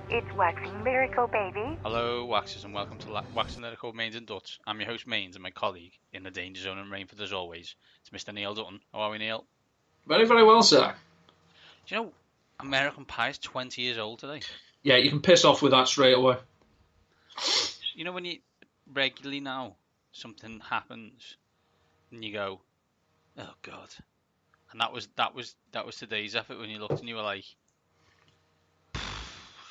It's Waxing Lyrical, baby. Hello, Waxers, and welcome to Waxing Lyrical Mains and Dutch. I'm your host, Mains, and my colleague in the danger zone and Rainford, as always, it's Mr. Neil Dutton. How are we, Neil? Very, very well, sir. Do you know American Pie is 20 years old today? Yeah, you can piss off with that straight away. You know when you regularly now something happens and you go, oh God, and that was today's effort when you looked and you were like,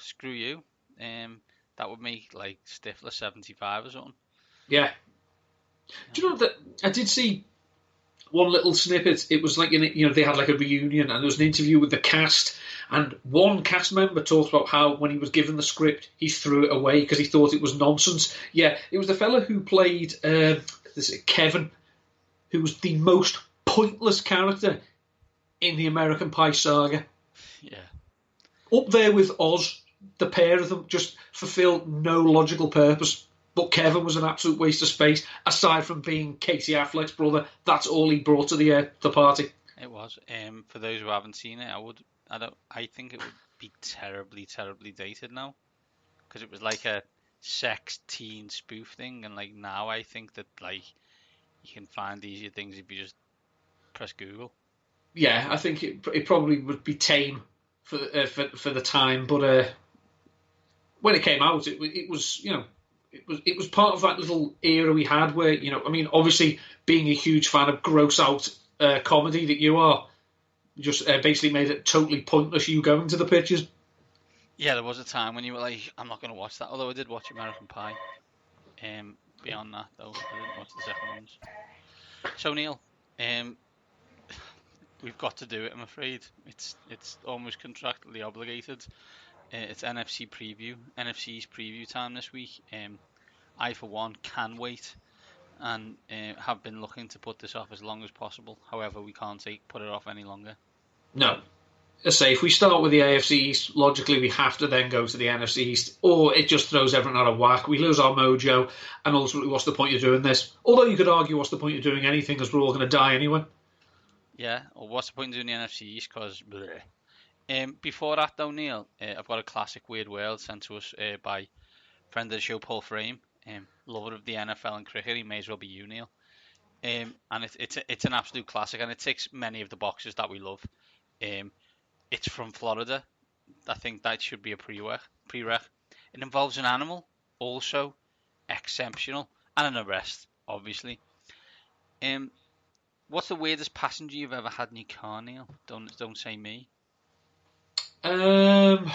screw you. That would make like Stifler 75 or something. Yeah. Do you know that I did see one little snippet? It was like they had like a reunion, and there was an interview with the cast, and one cast member talked about how when he was given the script, he threw it away because he thought it was nonsense. Yeah, it was the fella who played Kevin, who was the most pointless character in the American Pie saga. Yeah. Up there with Oz. The pair of them just fulfilled no logical purpose. But Kevin was an absolute waste of space. Aside from being Casey Affleck's brother, that's all he brought to the party. It was. For those who haven't seen it, I think it would be terribly, terribly dated now, because it was like a sex teen spoof thing, and like now I think that like you can find easier things if you just press Google. Yeah, I think it probably would be tame for the time, but when it came out, it was it was part of that little era we had where obviously being a huge fan of gross out comedy that you are, just basically made it totally pointless you going to the pictures. Yeah, there was a time when you were like, I'm not going to watch that, although I did watch American Pie. Beyond that though, I didn't watch the second ones. So Neil, we've got to do it, I'm afraid. It's almost contractually obligated. It's NFC East preview time this week. I, for one, can wait and have been looking to put this off as long as possible. However, we can't put it off any longer. No. Let's say if we start with the AFC East, logically we have to then go to the NFC East, or it just throws everything out of whack. We lose our mojo, and ultimately, what's the point of doing this? Although you could argue, what's the point of doing anything, as we're all going to die anyway. Yeah, or what's the point of doing the NFC East, because... before that though, Neil, I've got a classic Weird World sent to us by friend of the show, Paul Frame, lover of the NFL and cricket. He may as well be you, Neil. And it's an absolute classic, and it ticks many of the boxes that we love. It's from Florida. I think that should be a prereq. It involves an animal, also exceptional, and an arrest, obviously. What's the weirdest passenger you've ever had in your car, Neil? Don't say me. I'm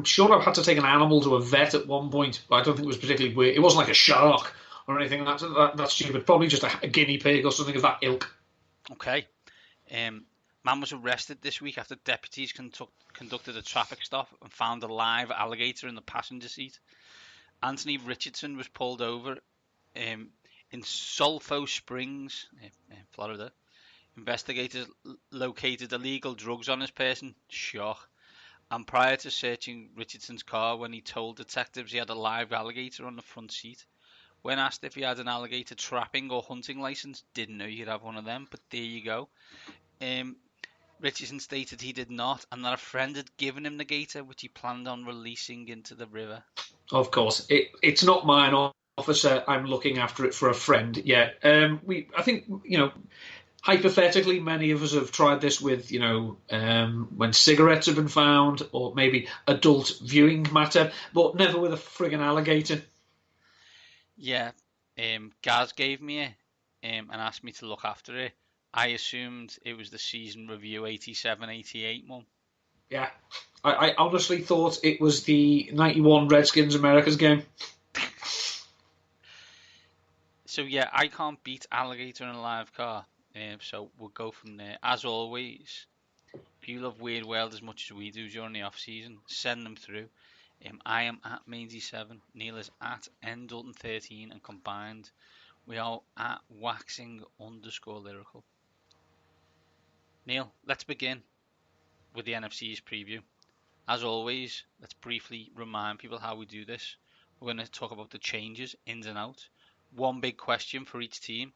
sure I've had to take an animal to a vet at one point, but I don't think it was particularly weird. It wasn't like a shark or anything. That's stupid. Probably just a guinea pig or something of that ilk. Okay. Man was arrested this week after deputies conducted a traffic stop and found a live alligator in the passenger seat. Anthony Richardson was pulled over in Sulphur Springs, Florida. Investigators located illegal drugs on his person, shock, and prior to searching Richardson's car when he told detectives he had a live alligator on the front seat. When asked if he had an alligator trapping or hunting license, didn't know you could have one of them, but there you go. Richardson stated he did not, and that a friend had given him the gator, which he planned on releasing into the river. Of course, it's not mine, officer. I'm looking after it for a friend. Yeah, I think hypothetically, many of us have tried this with, when cigarettes have been found, or maybe adult viewing matter, but never with a friggin' alligator. Yeah, Gaz gave me it and asked me to look after it. I assumed it was the season review 87-88 one. Yeah, I honestly thought it was the 91 Redskins Americas game. So yeah, I can't beat alligator in a live car. So we'll go from there. As always, if you love Weird World as much as we do during the off season, send them through. I am at Mainsy7, Neil is at Ndulton13, and combined we are at waxing_lyrical. Neil, let's begin with the NFC East preview. As always, let's briefly remind people how we do this. We're going to talk about the changes, ins and outs. One big question for each team.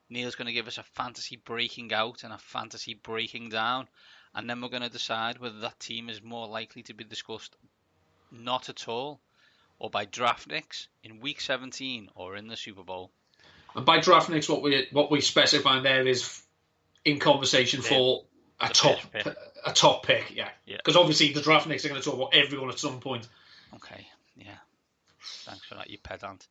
Neil's going to give us a fantasy breaking out and a fantasy breaking down. and then we're going to decide whether that team is more likely to be discussed not at all, or by draft nicks in Week 17 or in the Super Bowl. And by draft nicks, what we specify there is in conversation for a top pick, yeah. Because obviously the draft nicks are going to talk about everyone at some point. Okay, yeah. Thanks for that, you pedant.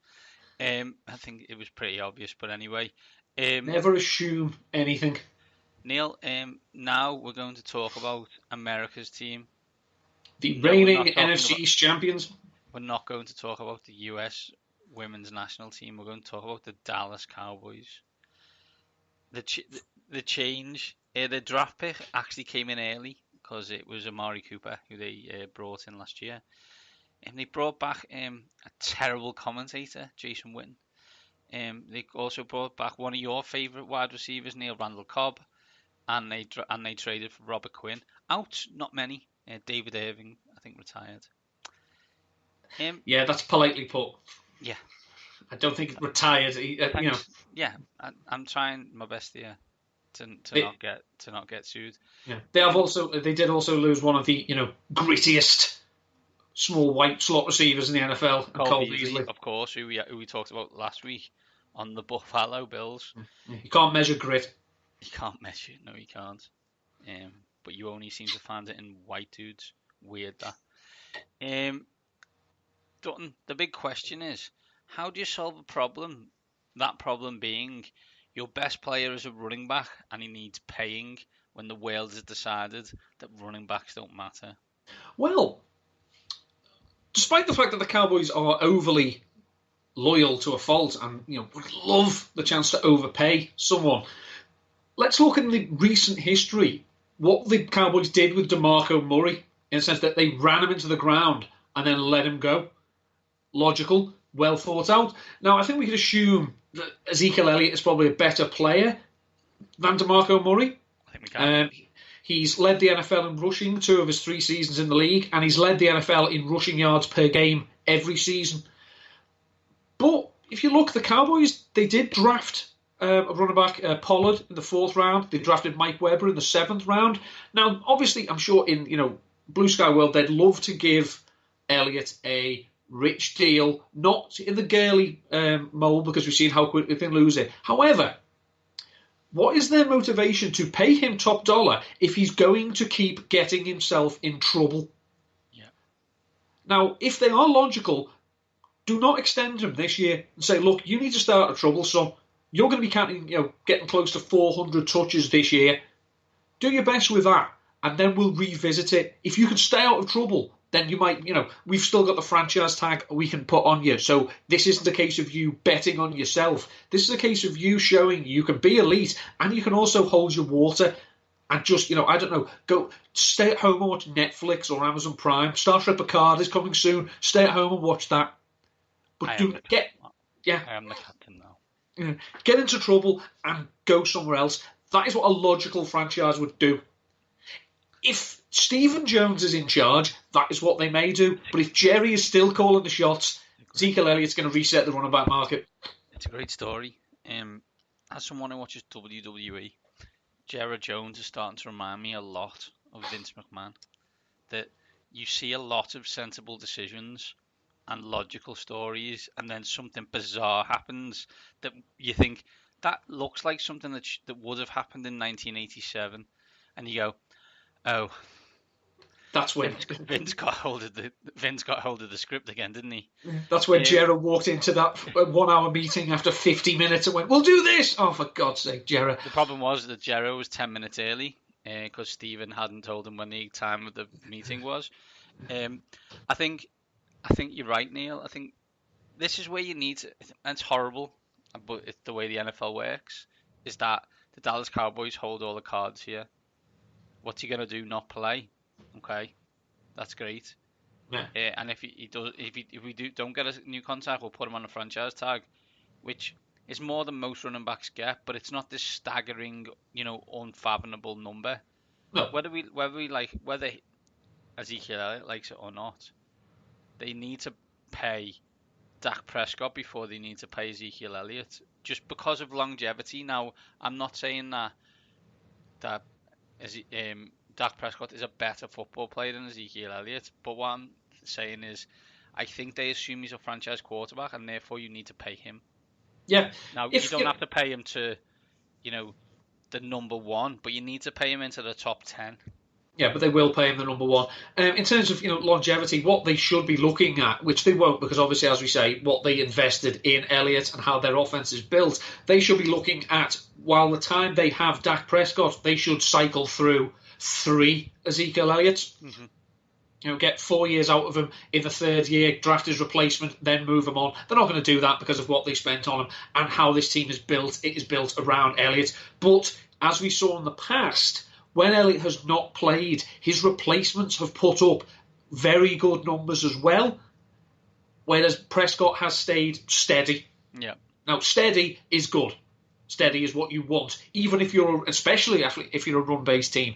I think it was pretty obvious, but anyway. Never assume anything. Neil, now we're going to talk about America's team. The reigning NFC East champions. We're not going to talk about the US women's national team. We're going to talk about the Dallas Cowboys. The change, the draft pick actually came in early because it was Amari Cooper who they brought in last year. And they brought back a terrible commentator, Jason Witten. They also brought back one of your favourite wide receivers, Neil Randall Cobb, and they traded for Robert Quinn. Out, not many. David Irving, I think, retired. Yeah, that's politely put. Yeah, I don't think retired. Yeah, I'm trying my best here to not get sued. Yeah, they did also lose one of the grittiest small white slot receivers in the NFL, Cole Beasley, of course, who we talked about last week on the Buffalo Bills. You can't measure grit. You can't measure it. No, you can't. But you only seem to find it in white dudes. Weird that. Dutton, the big question is, how do you solve a problem? That problem being your best player is a running back and he needs paying when the world has decided that running backs don't matter. Well, despite the fact that the Cowboys are overly loyal to a fault and would love the chance to overpay someone, let's look in the recent history what the Cowboys did with DeMarco Murray in the sense that they ran him into the ground and then let him go. Logical, well thought out. Now, I think we could assume that Ezekiel Elliott is probably a better player than DeMarco Murray. I think we can. He's led the NFL in rushing 2 of his 3 seasons in the league, and he's led the NFL in rushing yards per game every season. But if you look, the Cowboys, they did draft a running back, Pollard, in the 4th round. They drafted Mike Weber in the 7th round. Now, obviously, I'm sure in Blue Sky World, they'd love to give Elliott a rich deal, not in the girly mold because we've seen how quickly they can lose it. However, what is their motivation to pay him top dollar if he's going to keep getting himself in trouble? Yeah. Now, if they are logical, do not extend him this year and say, look, you need to stay out of trouble, son. You're going to be counting, getting close to 400 touches this year. Do your best with that, and then we'll revisit it. If you can stay out of trouble, then you might, we've still got the franchise tag we can put on you. So this isn't a case of you betting on yourself. This is a case of you showing you can be elite and you can also hold your water and just, go stay at home and watch Netflix or Amazon Prime. Star Trek Picard is coming soon. Stay at home and watch that. But I am the captain now. Get into trouble and go somewhere else. That is what a logical franchise would do. If Stephen Jones is in charge, that is what they may do. But if Jerry is still calling the shots, Ezekiel Elliott's going to reset the running back market. It's a great story. As someone who watches WWE, Jerry Jones is starting to remind me a lot of Vince McMahon. That you see a lot of sensible decisions and logical stories, and then something bizarre happens that you think, that looks like something that would have happened in 1987. And you go, oh, that's when Vince got hold of the script again, didn't he? That's when Gerard walked into that 1 hour meeting after 50 minutes and went, "We'll do this." Oh, for God's sake, Gerard! The problem was that Gerard was 10 minutes early because Stephen hadn't told him when the time of the meeting was. I think you're right, Neil. I think this is where you need to. And it's horrible, but it's the way the NFL works. Is that the Dallas Cowboys hold all the cards here? What's he gonna do? Not play? Okay, that's great. Yeah. And if we don't get a new contract, we'll put him on a franchise tag, which is more than most running backs get, but it's not this staggering, unfathomable number. No. Whether Ezekiel Elliott likes it or not, they need to pay Dak Prescott before they need to pay Ezekiel Elliott, just because of longevity. Now, I'm not saying that Dak Prescott is a better football player than Ezekiel Elliott. But what I'm saying is, I think they assume he's a franchise quarterback, and therefore you need to pay him. Yeah. Now, you don't have to pay him to, the number one, but you need to pay him into the top 10. Yeah, but they will pay him the number one. In terms of longevity, what they should be looking at, which they won't, because obviously, as we say, what they invested in Elliott and how their offense is built, they should be looking at, while the time they have Dak Prescott, they should cycle through 3 Ezekiel Elliott's. Mm-hmm. Get 4 years out of him in the 3rd year, draft his replacement, then move him on. They're not going to do that because of what they spent on him and how this team is built. It is built around Elliott. But as we saw in the past, when Elliott has not played, his replacements have put up very good numbers as well, whereas Prescott has stayed steady. Yeah. Now, steady is good. Steady is what you want, especially if you're a run-based team.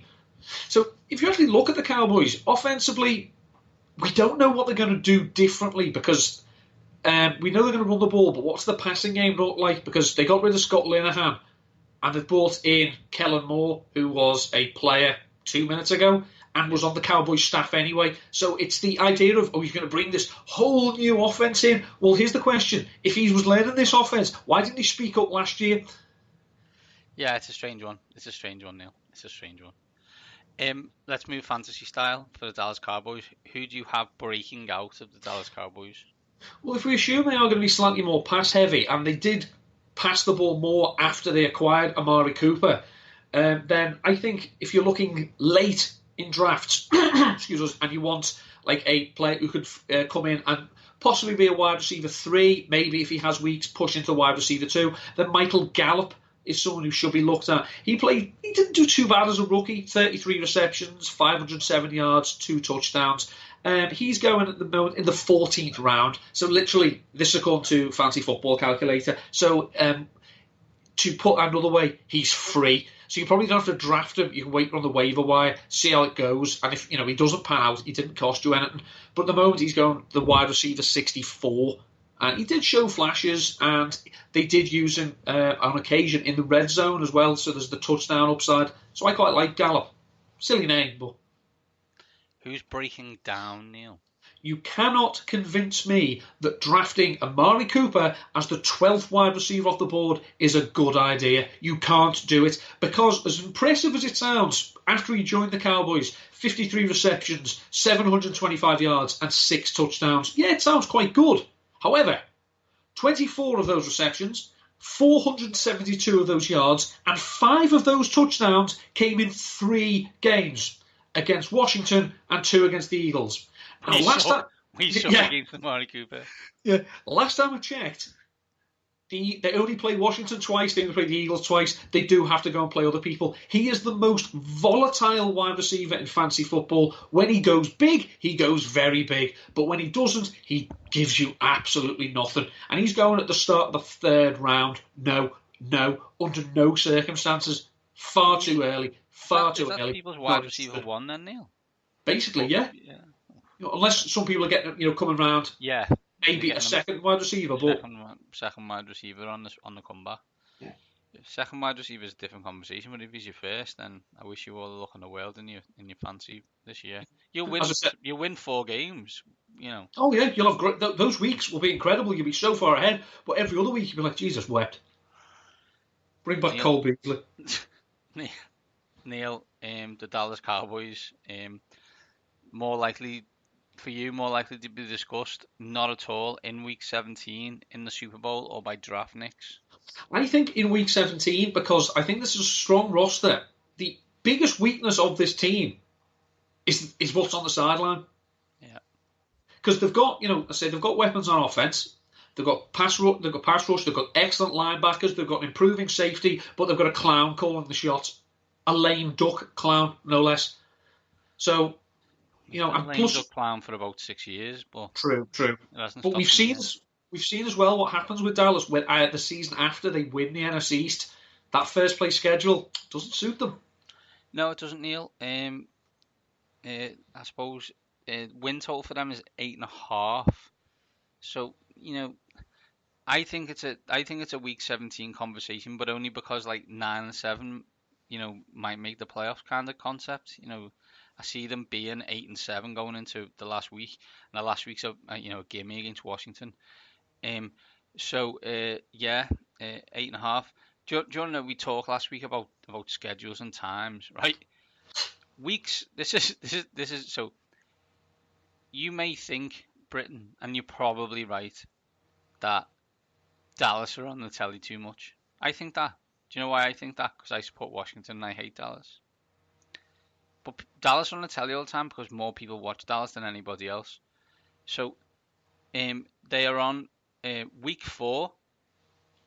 So if you actually look at the Cowboys, offensively, we don't know what they're going to do differently because we know they're going to run the ball, but what's the passing game look like? Because they got rid of Scott Linehan, and they've brought in Kellen Moore, who was a player 2 minutes ago and was on the Cowboys staff anyway. So it's the idea of, you're going to bring this whole new offense in. Well, here's the question. If he was learning this offense, why didn't he speak up last year? Yeah, it's a strange one. It's a strange one, Neil. It's a strange one. Let's move fantasy style for the Dallas Cowboys. Who do you have breaking out of the Dallas Cowboys? Well, if we assume they are going to be slightly more pass-heavy, and they did pass the ball more after they acquired Amari Cooper, then I think if you're looking late in drafts, excuse us, and you want like a player who could come in and possibly be a wide receiver 3, maybe if he has weeks, push into wide receiver 2, then Michael Gallup is someone who should be looked at. He didn't do too bad as a rookie, 33 receptions, 507 yards, 2 touchdowns. He's going at the moment in the 14th round. So literally, this is according to Fantasy Football Calculator. So to put another way, he's free. So you probably don't have to draft him. You can wait on the waiver wire, see how it goes. And if he doesn't pan out, he didn't cost you anything. But at the moment, he's going the wide receiver 64. And he did show flashes, and they did use him on occasion in the red zone as well. So there's the touchdown upside. So I quite like Gallup. Silly name, but... Who's breaking down, Neil? You cannot convince me that drafting Amari Cooper as the 12th wide receiver off the board is a good idea. You can't do it because, as impressive as it sounds, after he joined the Cowboys, 53 receptions, 725 yards and 6 touchdowns. Yeah, it sounds quite good. However, 24 of those receptions, 472 of those yards, and 5 of those touchdowns came in 3 games. Against Washington and 2 against the Eagles. Now, we saw against Amari Cooper. Yeah, last time I checked, they only play Washington twice, they only play the Eagles twice. They do have to go and play other people. He is the most volatile wide receiver in fantasy football. When he goes big, he goes very big. But when he doesn't, he gives you absolutely nothing. And he's going at the start of the 3rd round. No, under no circumstances. Far too early. Far too early. People's wide receiver 1 then, Neil? Basically, yeah. Unless some people are getting coming round. Yeah. Maybe a second wide receiver, but second wide receiver on the comeback. Yeah. Second wide receiver is a different conversation, but if he's your first, then I wish you all the luck in the world in your fantasy this year. You'll win 4 games. Oh yeah, you'll have great. Those weeks will be incredible. You'll be so far ahead, but every other week you'll be like, Jesus wept. Bring back Cole Beasley. Neil, the Dallas Cowboys, more likely to be discussed, not at all, in Week 17 in the Super Bowl or by draft nicks? I think in Week 17, because I think this is a strong roster. The biggest weakness of this team is what's on the sideline. Yeah. Because they've got, they've got weapons on offense. They've got pass rush. They've got excellent linebackers. They've got an improving safety, but they've got a clown calling the shots. A lame duck clown, no less. So, and plus duck clown for about 6 years, but true. But we've seen as well what happens with Dallas when the season after they win the NFC East. That first place schedule doesn't suit them. No, it doesn't, Neil. I suppose win total for them is 8.5. So I think it's a Week 17 conversation, but only because 9 and 7 might make the playoffs kind of concept. I see them being 8-7 going into the last week, and the last week's a gimme against Washington. Yeah, 8.5. Do you want to know, we talked last week about schedules and times, right? Weeks. This is so. You may think, Britain, and you're probably right, that Dallas are on the telly too much. I think that. Do you know why I think that? Because I support Washington and I hate Dallas. But Dallas are on the telly all the time because more people watch Dallas than anybody else. So, they are on week 4,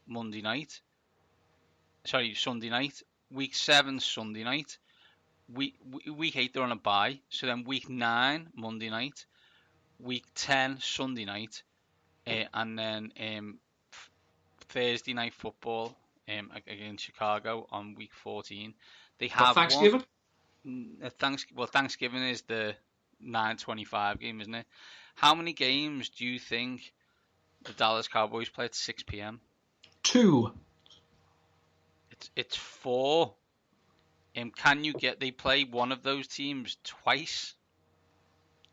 Monday night. Sorry, Sunday night. Week 7, Sunday night. Week 8, they're on a bye. So then week 9, Monday night. Week 10, Sunday night. And then Thursday night football against Chicago on week 14. They have Thanksgiving? Thanksgiving is the 9:25 game, isn't it? How many games do you think the Dallas Cowboys play at 6 p.m.? 2. It's 4. They play one of those teams twice?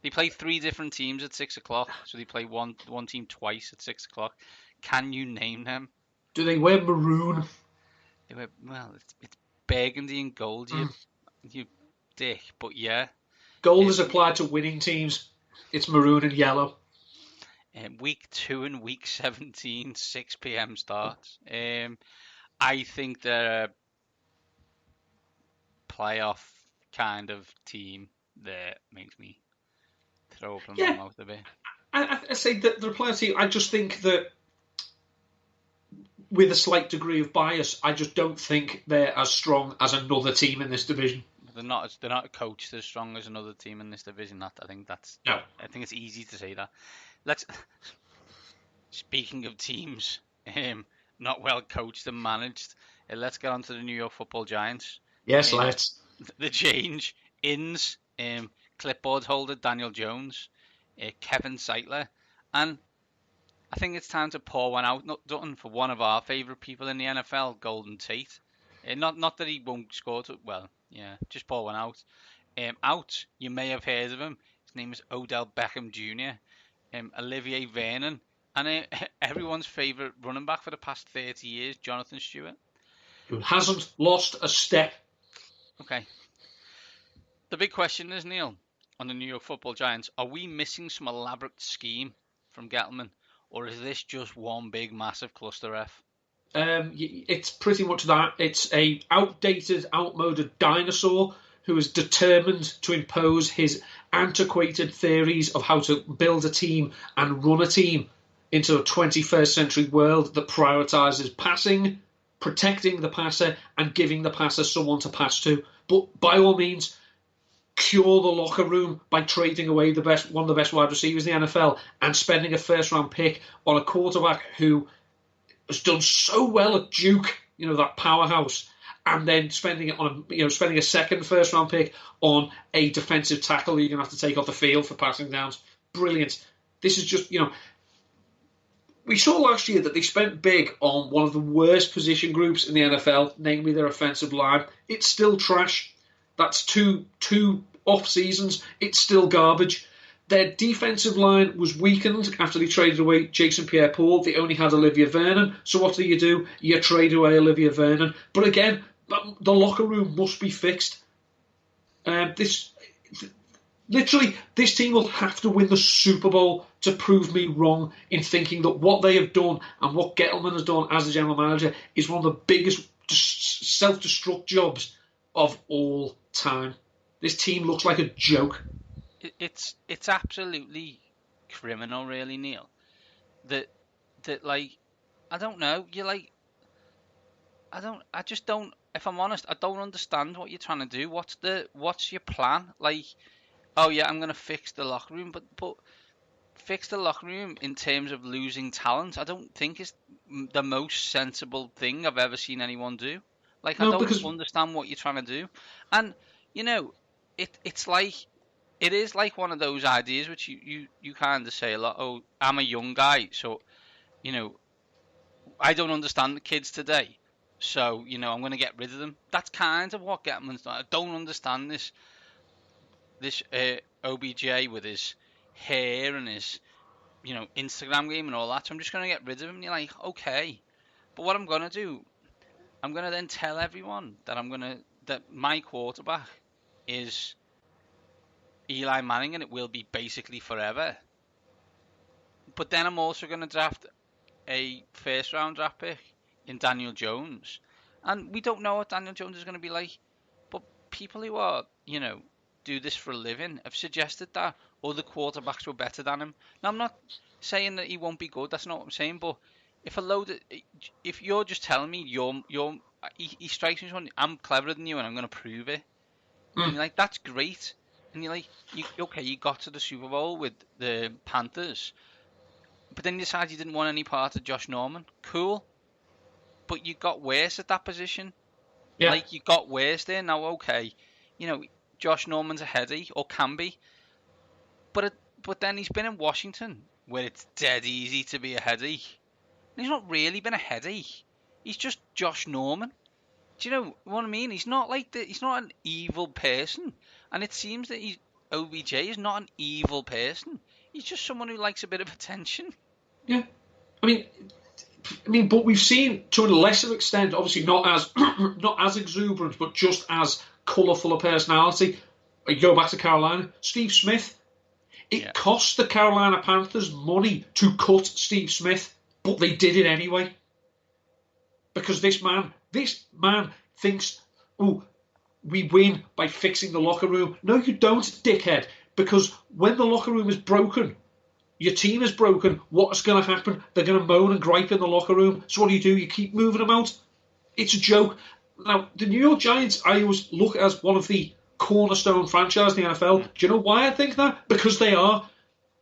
They play 3 different teams at 6 o'clock, so they play one team twice at 6 o'clock. Can you name them? Do they wear maroon? It's burgundy and gold, you dick, but yeah. Gold is applied to winning teams. It's maroon and yellow. Week 2 and week 17, 6 p.m. starts. I think they're a playoff kind of team that makes me throw up my mouth a bit. I say that they're a playoff team. I just think that, with a slight degree of bias, I just don't think they're as strong as another team in this division. They're not coached as strong as another team in this division. I think it's easy to say that. Speaking of teams, not well coached and managed, let's get on to the New York Football Giants. Yes, let's. The change ins, clipboard holder Daniel Jones, Kevin Seitler, and I think it's time to pour one out, not done for one of our favourite people in the NFL, Golden Tate. Not that he won't score. Just pour one out. Out, you may have heard of him. His name is Odell Beckham Jr., Olivier Vernon, and everyone's favourite running back for the past 30 years, Jonathan Stewart. Who hasn't lost a step. Okay. The big question is, Neil, on the New York Football Giants, are we missing some elaborate scheme from Gettleman? Or is this just one big, massive cluster F? It's pretty much that. It's a outdated, outmoded dinosaur who is determined to impose his antiquated theories of how to build a team and run a team into a 21st century world that prioritises passing, protecting the passer, and giving the passer someone to pass to. But by all means, cure the locker room by trading away one of the best wide receivers in the NFL and spending a first-round pick on a quarterback who has done so well at Duke, that powerhouse, and then spending a second first-round pick on a defensive tackle you're going to have to take off the field for passing downs. Brilliant. This is just, we saw last year that they spent big on one of the worst position groups in the NFL, namely their offensive line. It's still trash. That's two off seasons. It's still garbage. Their defensive line was weakened after they traded away Jason Pierre-Paul. They only had Olivier Vernon. So what do? You trade away Olivier Vernon. But again, the locker room must be fixed. This team will have to win the Super Bowl to prove me wrong in thinking that what they have done and what Gettleman has done as the general manager is one of the biggest self-destruct jobs of all time. This team looks like a joke. It's absolutely criminal, really, Neil. That I don't know. I just don't. If I'm honest, I don't understand what you're trying to do. What's your plan? Oh yeah, I'm gonna fix the locker room, but fix the locker room in terms of losing talent, I don't think is the most sensible thing I've ever seen anyone do. I don't understand what you're trying to do, and it is like one of those ideas which you kind of say a lot. Oh, I'm a young guy, so I don't understand the kids today. So, I'm going to get rid of them. That's kind of what Gettman's done. I don't understand this OBJ with his hair and his, Instagram game and all that. So I'm just going to get rid of him. And you're like, okay. But what I'm going to do, I'm going to then tell everyone that my quarterback is Eli Manning and it will be basically forever. But then I'm also going to draft a first round draft pick in Daniel Jones. And we don't know what Daniel Jones is going to be like. But people who are, do this for a living have suggested that other quarterbacks were better than him. Now, I'm not saying that he won't be good. That's not what I'm saying. But if you're just telling me he strikes me as one, I'm cleverer than you and I'm going to prove it. And you're like, that's great. And you're like, you got to the Super Bowl with the Panthers. But then you decided you didn't want any part of Josh Norman. Cool. But you got worse at that position. Yeah. Like, you got worse there. Now, okay, Josh Norman's a headache, or can be. But then he's been in Washington, where it's dead easy to be a headache. And he's not really been a headache. He's just Josh Norman. Do you know what I mean? He's not he's not an evil person. And it seems that OBJ is not an evil person. He's just someone who likes a bit of attention. Yeah. I mean, but we've seen to a lesser extent, obviously not as exuberant, but just as colourful a personality. You go back to Carolina, Steve Smith. It cost the Carolina Panthers money to cut Steve Smith, but they did it anyway. Because this man thinks, we win by fixing the locker room. No, you don't, dickhead. Because when the locker room is broken, your team is broken, what's going to happen? They're going to moan and gripe in the locker room. So what do? You keep moving them out? It's a joke. Now, the New York Giants, I always look as one of the cornerstone franchises in the NFL. Do you know why I think that? Because they are.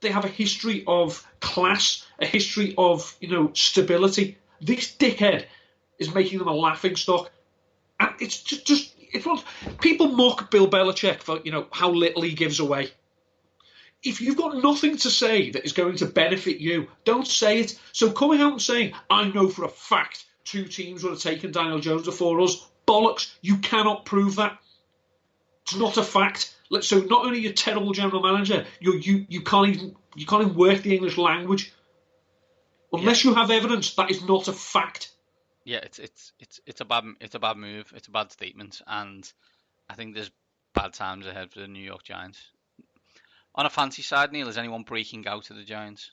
They have a history of class, a history of, stability. This dickhead is making them a laughingstock. And it's just people mock Bill Belichick for, how little he gives away. If you've got nothing to say that is going to benefit you, don't say it. So coming out and saying, I know for a fact 2 teams would have taken Daniel Jones before us, bollocks, you cannot prove that. It's not a fact. So not only are you a terrible general manager, you can't even work the English language. Unless you have evidence, that is not a fact. Yeah, it's a bad move. It's a bad statement, and I think there's bad times ahead for the New York Giants. On a fancy side, Neil, is anyone breaking out of the Giants?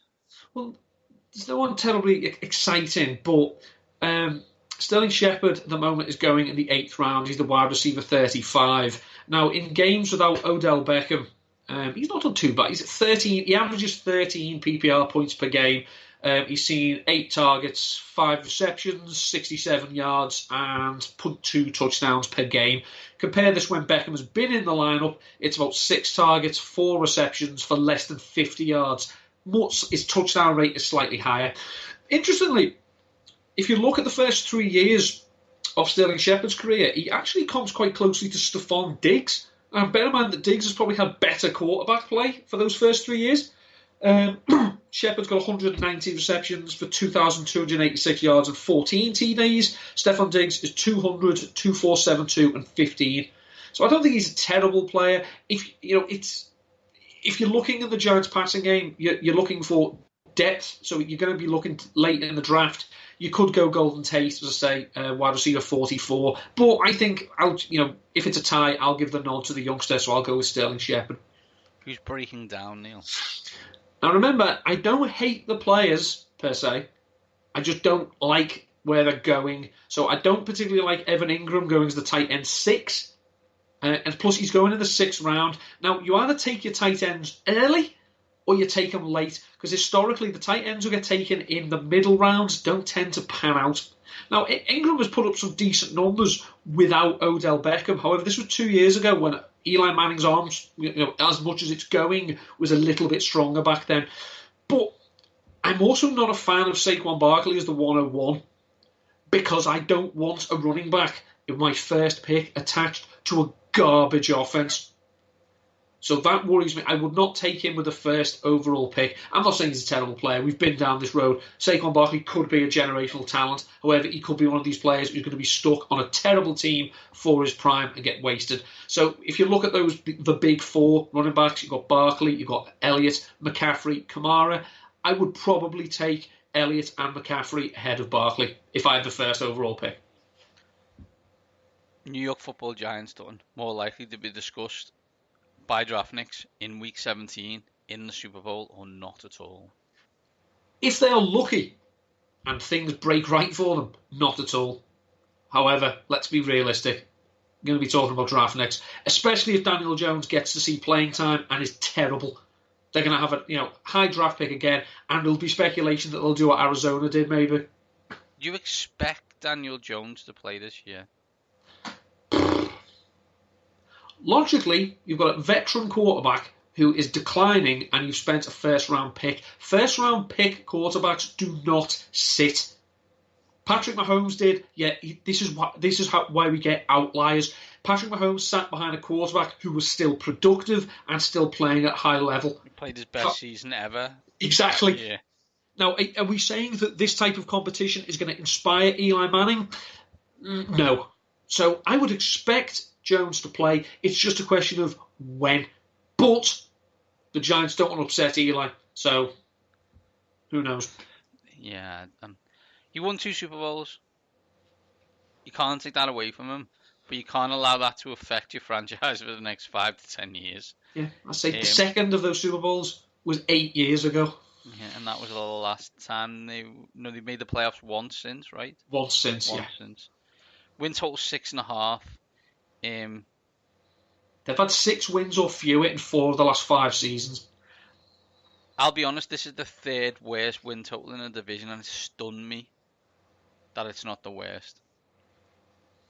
Well, there's no one terribly exciting, but Sterling Shepard at the moment is going in the 8th round. He's the wide receiver 35. Now, in games without Odell Beckham, he's not done too bad. He's at 13. He averages 13 PPR points per game. He's seen 8 targets, 5 receptions, 67 yards, and 0.2 touchdowns per game. Compare this when Beckham has been in the lineup. It's about 6 targets, 4 receptions for less than 50 yards. His touchdown rate is slightly higher. Interestingly, if you look at the first 3 years of Sterling Shepard's career, he actually comes quite closely to Stephon Diggs. And bear in mind that Diggs has probably had better quarterback play for those first 3 years. Shepard's got 190 receptions for 2,286 yards and 14 TDs. Stephon Diggs is 200, 2,472 and 15. So I don't think he's a terrible player. If you're looking at the Giants passing game, you're looking for depth. So you're going to be looking late in the draft. You could go Golden Tate, as I say, wide receiver 44. But I think if it's a tie, I'll give the nod to the youngster. So I'll go with Sterling Shepard. Who's breaking down, Neil? Now remember, I don't hate the players per se. I just don't like where they're going. So I don't particularly like Evan Ingram going as the tight end 6. And plus he's going in the 6th round. Now you either take your tight ends early or you take them late. Because historically the tight ends who get taken in the middle rounds don't tend to pan out. Now Ingram has put up some decent numbers without Odell Beckham. However, this was 2 years ago when Eli Manning's arms, as much as it's going, was a little bit stronger back then. But I'm also not a fan of Saquon Barkley as the 101 because I don't want a running back in my first pick attached to a garbage offense. So that worries me. I would not take him with the first overall pick. I'm not saying he's a terrible player. We've been down this road. Saquon Barkley could be a generational talent. However, he could be one of these players who's going to be stuck on a terrible team for his prime and get wasted. So if you look at the big four running backs, you've got Barkley, you've got Elliott, McCaffrey, Kamara. I would probably take Elliott and McCaffrey ahead of Barkley if I had the first overall pick. New York Football Giants done more likely to be discussed by draftniks in Week 17 in the Super Bowl or not at all? If they are lucky and things break right for them, not at all. However, let's be realistic. I'm going to be talking about draftniks, especially if Daniel Jones gets to see playing time and is terrible. They're going to have a high draft pick again, and there'll be speculation that they'll do what Arizona did, maybe. Do you expect Daniel Jones to play this year? Logically, you've got a veteran quarterback who is declining and you've spent a first-round pick. First-round pick quarterbacks do not sit. Patrick Mahomes did. Yeah, this is why we get outliers. Patrick Mahomes sat behind a quarterback who was still productive and still playing at a high level. He played his best season ever. Exactly. Yeah. Now, are we saying that this type of competition is going to inspire Eli Manning? No. So I would expect Jones to play. It's just a question of when. But the Giants don't want to upset Eli, so who knows? Yeah, he won 2 Super Bowls. You can't take that away from him, but you can't allow that to affect your franchise for the next 5 to 10 years. Yeah, I say the second of those Super Bowls was 8 years ago. Yeah, and that was the last time they made the playoffs once since, right? Once since. Win total 6.5. They've had 6 wins or fewer in 4 of the last 5 seasons. I'll be honest, this is the 3rd worst win total in the division, and it stunned me that it's not the worst.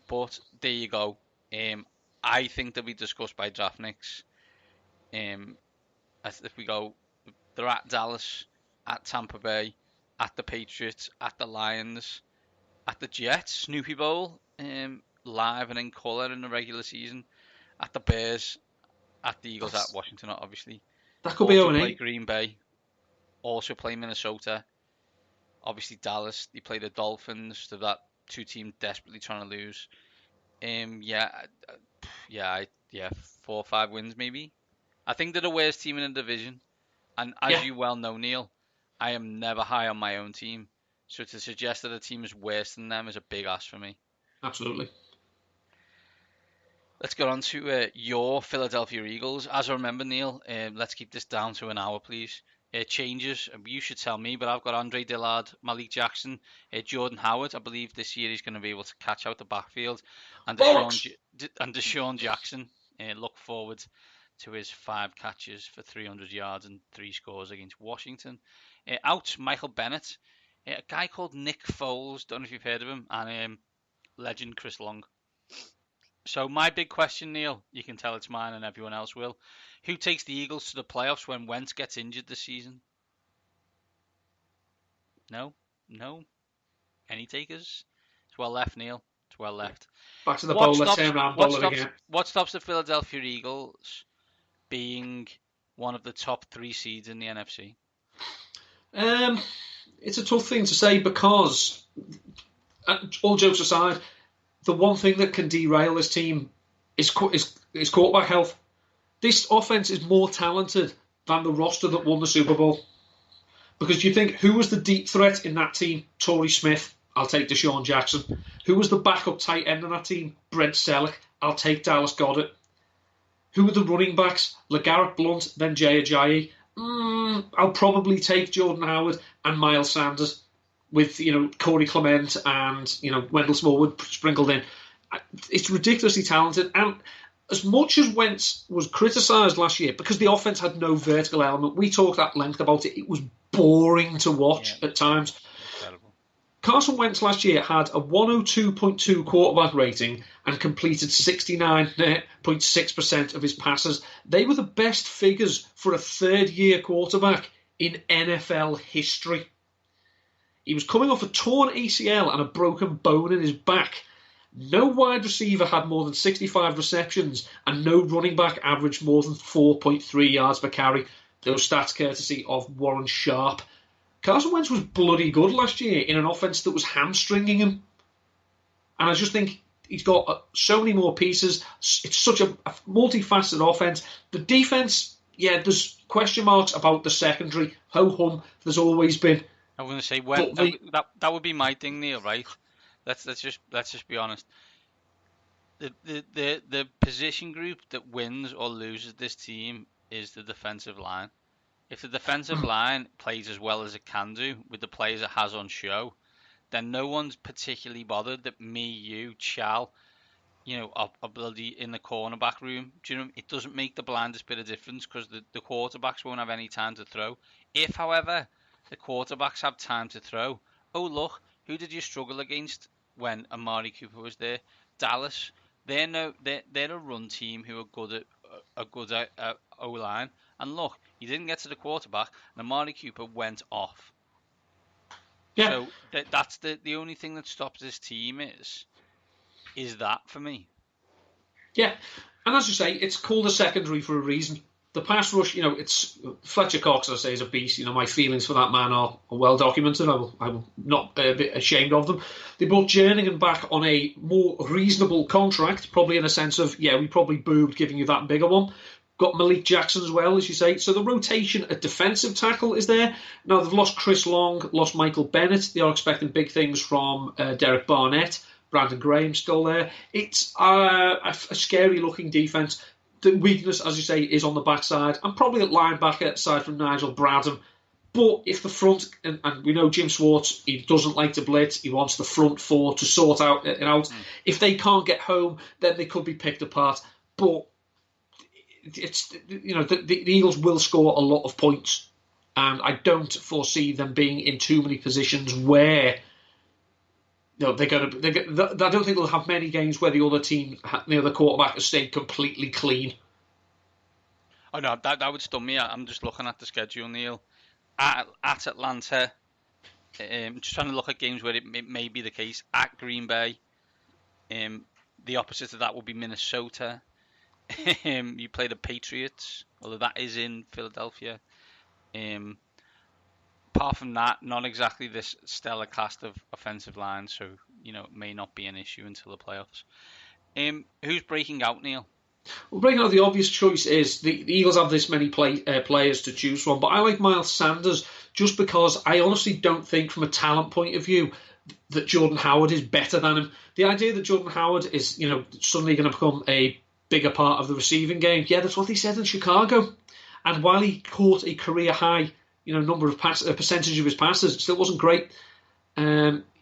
But there you go. I think they'll be discussed by draftniks. As if we go, they're at Dallas, at Tampa Bay, at the Patriots, at the Lions, at the Jets, Snoopy Bowl, live and in colour in the regular season, at the Bears, at the Eagles, at Washington, obviously. That could be 0-8. Play Green Bay, also play Minnesota, obviously Dallas. They play the Dolphins. So that 2 teams desperately trying to lose. 4 or 5 wins maybe. I think they're the worst team in the division, and as you well know, Neil, I am never high on my own team. So to suggest that a team is worse than them is a big ask for me. Absolutely. Let's get on to your Philadelphia Eagles. As I remember, Neil, let's keep this down to an hour, please. Changes, you should tell me, but I've got Andre Dillard, Malik Jackson, Jordan Howard. I believe this year he's going to be able to catch out the backfield. And Deshaun Jackson, look forward to his 5 catches for 300 yards and 3 scores against Washington. Out, Michael Bennett, a guy called Nick Foles, don't know if you've heard of him, and legend Chris Long. So my big question, Neil, you can tell it's mine and everyone else will. Who takes the Eagles to the playoffs when Wentz gets injured this season? No? Any takers? It's well left, Neil. It's well left. Back to the bowl. Let's turn around bowl it again. What stops the Philadelphia Eagles being one of the top 3 seeds in the NFC? It's a tough thing to say because, all jokes aside, the one thing that can derail this team is quarterback health. This offense is more talented than the roster that won the Super Bowl. Because you think, who was the deep threat in that team? Torrey Smith. I'll take Deshaun Jackson. Who was the backup tight end in that team? Brent Selleck. I'll take Dallas Goedert. Who were the running backs? LeGarrette Blount, then Jay Ajayi. I'll probably take Jordan Howard and Miles Sanders with, Corey Clement and, Wendell Smallwood sprinkled in. It's ridiculously talented. And as much as Wentz was criticised last year because the offense had no vertical element, we talked at length about it. It was boring to watch at times. Incredible. Carson Wentz last year had a 102.2 quarterback rating and completed 69.6% of his passes. They were the best figures for a third-year quarterback in NFL history. He was coming off a torn ACL and a broken bone in his back. No wide receiver had more than 65 receptions, and no running back averaged more than 4.3 yards per carry. Those stats courtesy of Warren Sharp. Carson Wentz was bloody good last year in an offense that was hamstringing him. And I just think he's got so many more pieces. It's such a multifaceted offense. The defense, yeah, there's question marks about the secondary. Ho-hum, there's always been. I'm going to say that would be my thing, Neil. Right? Let's just be honest. The position group that wins or loses this team is the defensive line. If the defensive line plays as well as it can do with the players it has on show, then no one's particularly bothered that me, you, Chal, are bloody in the cornerback room. Do you know? It doesn't make the blindest bit of difference because the quarterbacks won't have any time to throw. If, however, the quarterbacks have time to throw, oh look, who did you struggle against when Amari Cooper was there? Dallas. They're a run team who are good at O-line. And look, he didn't get to the quarterback, and Amari Cooper went off. Yeah. So that's the only thing that stops this team is that for me. Yeah, and as you say, it's called a secondary for a reason. The pass rush, it's Fletcher Cox, I say, is a beast. My feelings for that man are well documented. I will not be a bit ashamed of them. They brought Jernigan back on a more reasonable contract, probably in a sense of, we probably booed giving you that bigger one. Got Malik Jackson as well, as you say. So the rotation at defensive tackle is there. Now they've lost Chris Long, lost Michael Bennett. They are expecting big things from Derek Barnett. Brandon Graham still there. It's a scary-looking defence. The weakness, as you say, is on the backside. And probably at linebacker, aside from Nigel Bradham. But if the front, and we know Jim Schwartz, he doesn't like to blitz. He wants the front four to sort out. If they can't get home, then they could be picked apart. But it's the Eagles will score a lot of points, and I don't foresee them being in too many positions where they're going to. I don't think they'll have many games where the other team, the quarterback, has stayed completely clean. Oh no, that would stun me. I'm just looking at the schedule, Neil. At Atlanta, just trying to look at games where it may be the case. At Green Bay, the opposite of that would be Minnesota. You play the Patriots, although that is in Philadelphia. Apart from that, not exactly this stellar cast of offensive line, so it may not be an issue until the playoffs. Who's breaking out, Neil? Well, breaking out, the obvious choice is the Eagles have this many players to choose from, but I like Miles Sanders just because I honestly don't think, from a talent point of view, that Jordan Howard is better than him. The idea that Jordan Howard is suddenly going to become a bigger part of the receiving game. Yeah, that's what they said in Chicago. And while he caught a career high, number of percentage of his passes, it still wasn't great.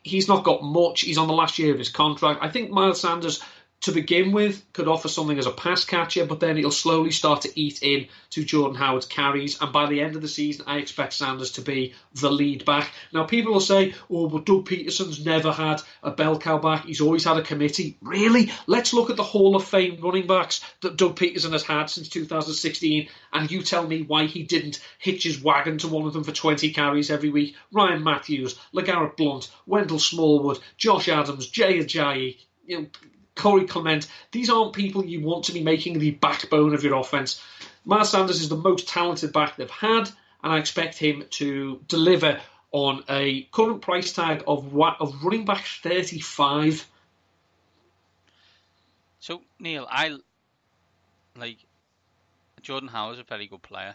He's not got much. He's on the last year of his contract. I think Miles Sanders, to begin with, could offer something as a pass catcher, but then he'll slowly start to eat in to Jordan Howard's carries. And by the end of the season, I expect Sanders to be the lead back. Now, people will say, but Doug Peterson's never had a bell cow back. He's always had a committee. Really? Let's look at the Hall of Fame running backs that Doug Peterson has had since 2016, and you tell me why he didn't hitch his wagon to one of them for 20 carries every week. Ryan Matthews, LeGarrette Blount, Wendell Smallwood, Josh Adams, Jay Ajayi, Corey Clement. These aren't people you want to be making the backbone of your offense. Miles Sanders is the most talented back they've had, and I expect him to deliver on a current price tag of running back 35. So, Neil, I like Jordan Howard's a very good player,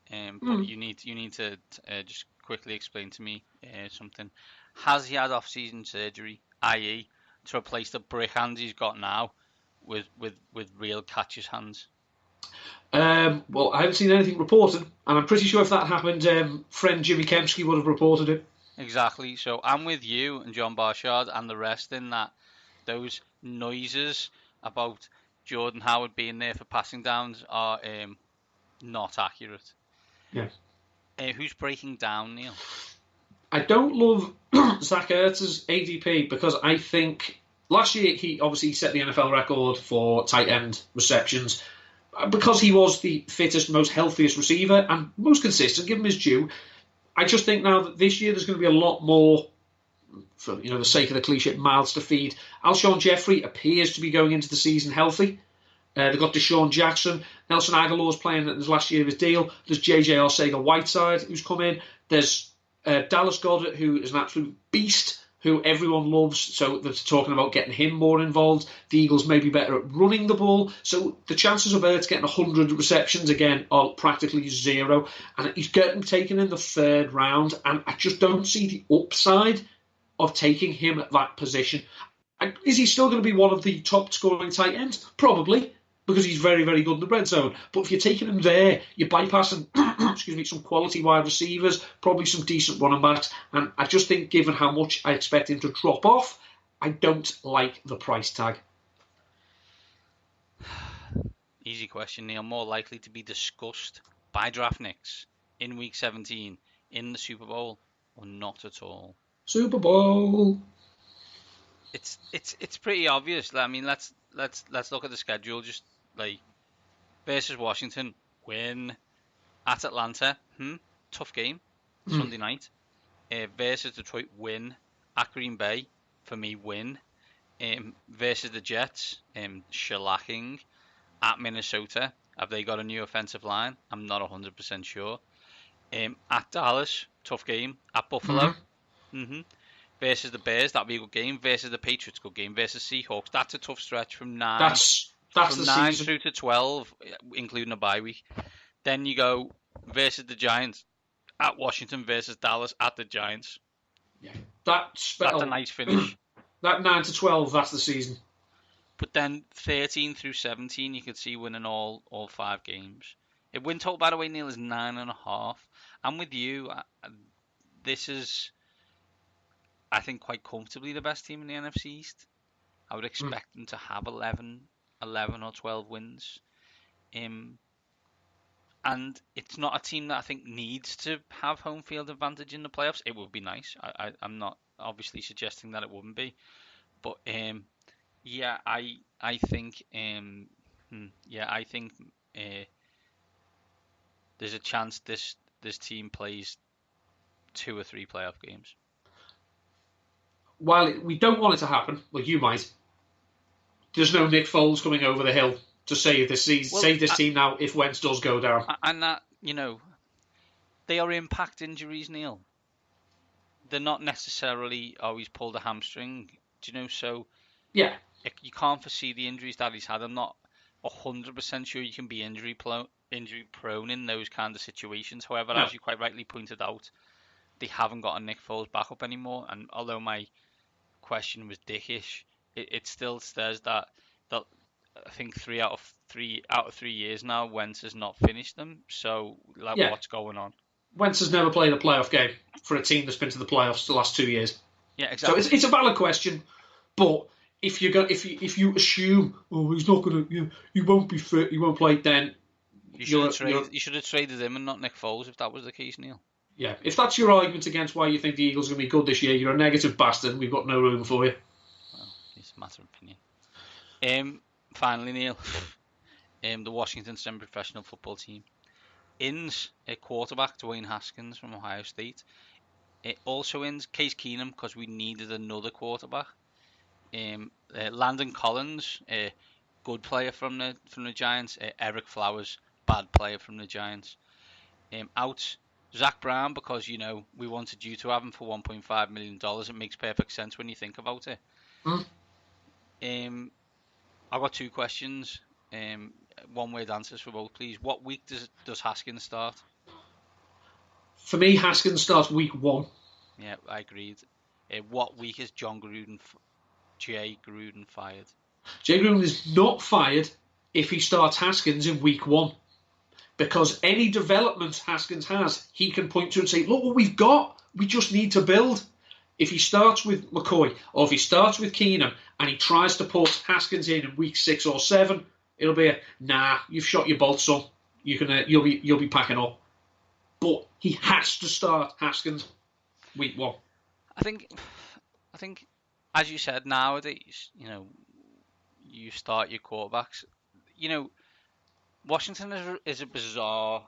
but you need to just quickly explain to me something. Has he had off-season surgery, i.e., to replace the brick hands he's got now with real catcher's hands? Well, I haven't seen anything reported, and I'm pretty sure if that happened, friend Jimmy Kempski would have reported it. Exactly. So I'm with you and John Barshard and the rest in that those noises about Jordan Howard being there for passing downs are not accurate. Yeah. Who's breaking down, Neil? I don't love Zach Ertz's ADP because I think last year he obviously set the NFL record for tight end receptions because he was the fittest, most healthiest receiver and most consistent, give him his due. I just think now that this year there's going to be a lot more for the sake of the cliche, mouths to feed. Alshon Jeffrey appears to be going into the season healthy. They've got Deshaun Jackson. Nelson Aguilar's playing at his last year of his deal. There's JJ Arcega-Whiteside, who's come in. There's Dallas Goedert, who is an absolute beast, who everyone loves. So they're talking about getting him more involved. The Eagles may be better at running the ball. So the chances of Ertz getting 100 receptions, again, are practically zero. And he's getting taken in the third round. And I just don't see the upside of taking him at that position. Is he still going to be one of the top scoring tight ends? Probably, because he's very, very good in the red zone. But if you're taking him there, you're bypassing some quality wide receivers, probably some decent running backs. And I just think, given how much I expect him to drop off, I don't like the price tag. Easy question, Neil. More likely to be discussed by draftniks in Week 17 in the Super Bowl, or not at all? Super Bowl. It's pretty obvious. I mean, let's look at the schedule. Just like versus Washington, win. At Atlanta, tough game, Sunday night. Versus Detroit, win. At Green Bay, for me, win. Versus the Jets, shellacking. At Minnesota, have they got a new offensive line? I'm not 100% sure. At Dallas, tough game. At Buffalo, versus the Bears, that'll be a good game. Versus the Patriots, good game. Versus Seahawks, that's a tough stretch from 9. That's from the 9 season. through to 12, including a bye week. Then you go versus the Giants at Washington versus Dallas at the Giants. Yeah, that's a nice finish. That 9 to 12, that's the season. But then 13 through 17, you could see winning all 5 games. Win total, by the way, Neil, is 9.5. I'm with you. This is, I think, quite comfortably the best team in the NFC East. I would expect them to have 11 or 12 wins. And it's not a team that I think needs to have home field advantage in the playoffs. It would be nice. I'm not obviously suggesting that it wouldn't be. But I think there's a chance this team plays 2 or 3 playoff games. While we don't want it to happen, well, you might, there's no Nick Foles coming over the hill to save this season, save this team now if Wentz does go down. And that, they are impact injuries, Neil. They're not necessarily always pulled a hamstring, so yeah, you can't foresee the injuries that he's had. I'm not 100% sure you can be injury prone in those kind of situations. However, as you quite rightly pointed out, they haven't got a Nick Foles backup anymore. And although my question was dickish, it still says that I think 3 out of 3 years now, Wentz has not finished them. So, what's going on? Wentz has never played a playoff game for a team that's been to the playoffs the last 2 years. Yeah, exactly. So it's a valid question, but if you assume, he's not going to, he won't be fit, he won't play, then you should have traded him and not Nick Foles if that was the case, Neil. Yeah, if that's your argument against why you think the Eagles are going to be good this year, you're a negative bastard. We've got no room for you. Well, it's a matter of opinion. Finally, Neil, the Washington semi-professional football team ins a quarterback, Dwayne Haskins from Ohio State. It also ins Case Keenum because we needed another quarterback. Landon Collins, a good player from the Giants. Eric Flowers, bad player from the Giants. Out Zach Brown because we wanted you to have him for $1.5 million. It makes perfect sense when you think about it. I've got 2 questions. One-word answers for both, please. What week does Haskins start? For me, Haskins starts week 1. Yeah, I agreed. What week is Jay Gruden fired? Jay Gruden is not fired if he starts Haskins in week 1. Because any development Haskins has, he can point to and say, look what we've got. We just need to build. If he starts with McCoy or if he starts with Keenum and he tries to put Haskins in week 6 or 7, it'll be you've shot your bolt, son. You'll be packing up. But he has to start Haskins week 1. I think, as you said, nowadays, you start your quarterbacks. Washington is a bizarre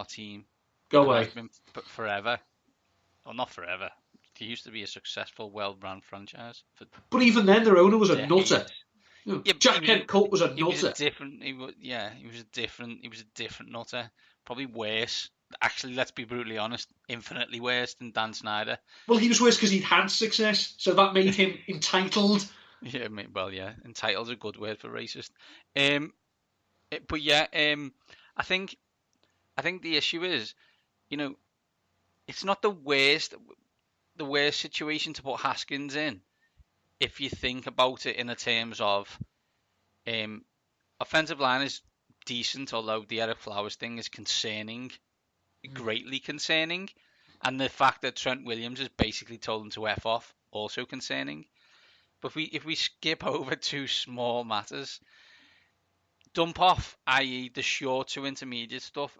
team. Go away. But forever. Well, not forever. They used to be a successful, well-run franchise. But even then, their owner was a decades. nutter. Yeah, Jack Kent Cult was a He was a nutter. different. He was a different nutter. Probably worse. Actually, let's be brutally honest. Infinitely worse than Dan Snyder. Well, he was worse because he'd had success, so that made him entitled. Yeah, entitled's a good word for racist. But yeah, I think the issue is, it's not the worst situation to put Haskins in if you think about it in the terms of offensive line is decent, although the Eric Flowers thing is concerning, greatly concerning, and the fact that Trent Williams has basically told him to F off, also concerning. But if we skip over two small matters, dump off, i.e. the short to intermediate stuff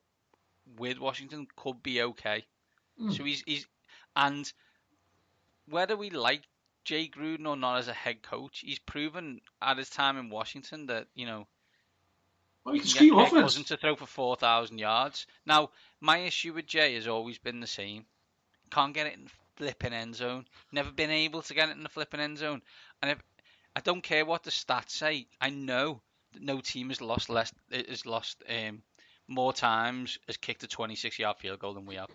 with Washington could be okay. So he's and whether we like Jay Gruden or not as a head coach, he's proven at his time in Washington that, Well, you can can scheme get offense. Cousins to throw for 4,000 yards. Now, my issue with Jay has always been the same. Can't get it in the flipping end zone. Never been able to get it in the flipping end zone. And I don't care what the stats say. I know that no team has lost more times, has kicked a 26-yard field goal than we have.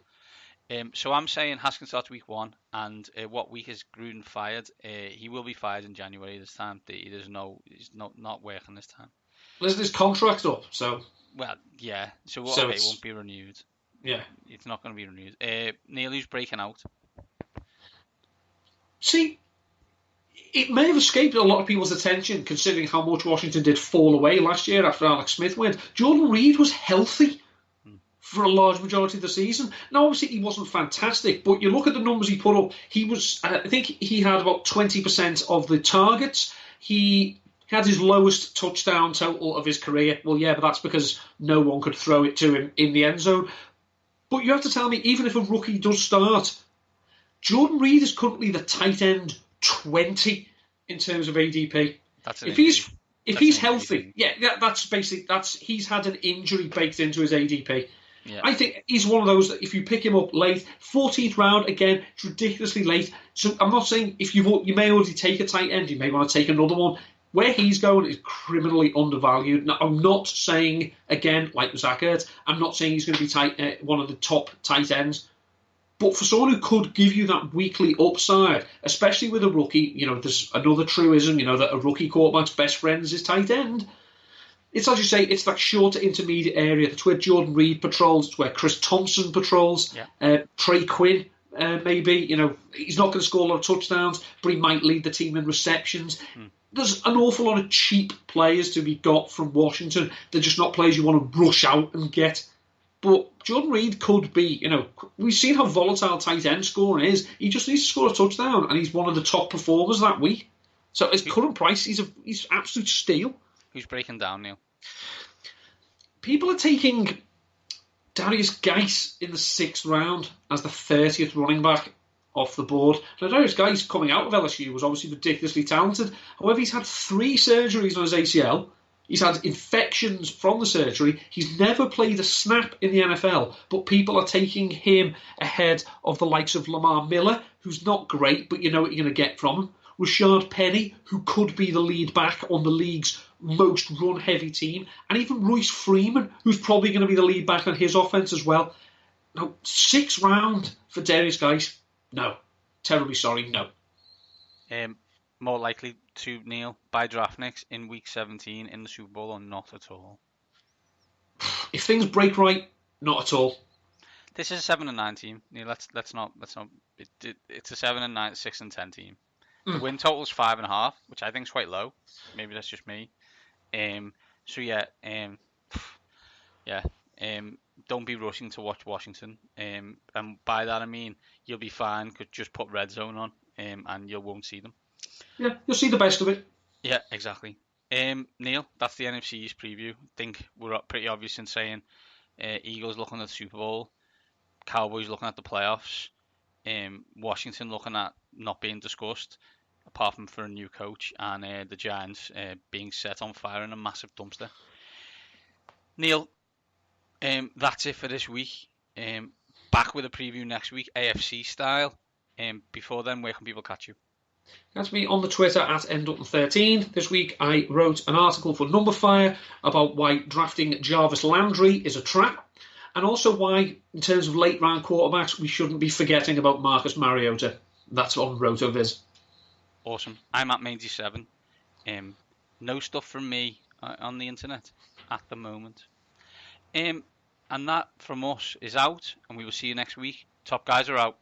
So I'm saying Haskins starts week 1, and what week is Gruden fired? He will be fired in January this time. He's not working this time. There's this contract up, so. Well, yeah. So it won't be renewed. Yeah. It's not going to be renewed. Neil, who's breaking out? See, it may have escaped a lot of people's attention considering how much Washington did fall away last year after Alex Smith went. Jordan Reed was healthy for a large majority of the season. Now, obviously, he wasn't fantastic, but you look at the numbers he put up, I think he had about 20% of the targets. He had his lowest touchdown total of his career. Well, yeah, but that's because no one could throw it to him in the end zone. But you have to tell me, even if a rookie does start, Jordan Reed is currently the tight end 20 in terms of ADP. If he's healthy, that's basically he's had an injury baked into his ADP. Yeah. I think he's one of those that if you pick him up late, 14th round, again, it's ridiculously late. So I'm not saying if you may already take a tight end, you may want to take another one. Where he's going is criminally undervalued. Now, I'm not saying, again, like Zach Ertz, I'm not saying he's going to be one of the top tight ends. But for someone who could give you that weekly upside, especially with a rookie, there's another truism, that a rookie quarterback's best friend is his tight end. It's, as you say, it's that short to intermediate area. That's where Jordan Reed patrols. It's where Chris Thompson patrols. Yeah. Trey Quinn, maybe. He's not going to score a lot of touchdowns, but he might lead the team in receptions. There's an awful lot of cheap players to be got from Washington. They're just not players you want to rush out and get. But Jordan Reed could be, we've seen how volatile tight end scoring is. He just needs to score a touchdown, and he's one of the top performers that week. So his current price, he's absolute steal. Who's breaking down, Neil? People are taking Darius Geis in the 6th round as the 30th running back off the board. Now, Darius Geis, coming out of LSU, was obviously ridiculously talented. However, he's had 3 surgeries on his ACL. He's had infections from the surgery. He's never played a snap in the NFL, but people are taking him ahead of the likes of Lamar Miller, who's not great, but you know what you're going to get from him. Rashad Penny, who could be the lead back on the league's most run-heavy team, and even Royce Freeman, who's probably going to be the lead back on his offense as well. Now, 6th round for Darius Geis, no. Terribly sorry, no. More likely to, Neil, buy draftniks in week 17 in the Super Bowl or not at all? If things break right, not at all. This is a 7-9 team. Neil, let's not. It's a 7-9, 6-10 team. The win total is 5.5, which I think is quite low. Maybe that's just me. Don't be rushing to watch Washington. And by that I mean you'll be fine. Could just put red zone on, and you won't see them. Yeah, you'll see the best of it. Yeah, exactly. Neil, that's the NFC East preview. I think we're pretty obvious in saying Eagles looking at the Super Bowl, Cowboys looking at the playoffs, Washington looking at not being discussed, apart from for a new coach, and the Giants being set on fire in a massive dumpster. Neil, that's it for this week. Back with a preview next week, AFC style. Before then, where can people catch you? That's me on the Twitter at ndutton13. This week I wrote an article for Numberfire about why drafting Jarvis Landry is a trap, and also why, in terms of late round quarterbacks, we shouldn't be forgetting about Marcus Mariota. That's on RotoViz. Awesome. I'm at Mandy7. No stuff from me on the internet at the moment. And that from us is out, and we will see you next week. Top guys are out.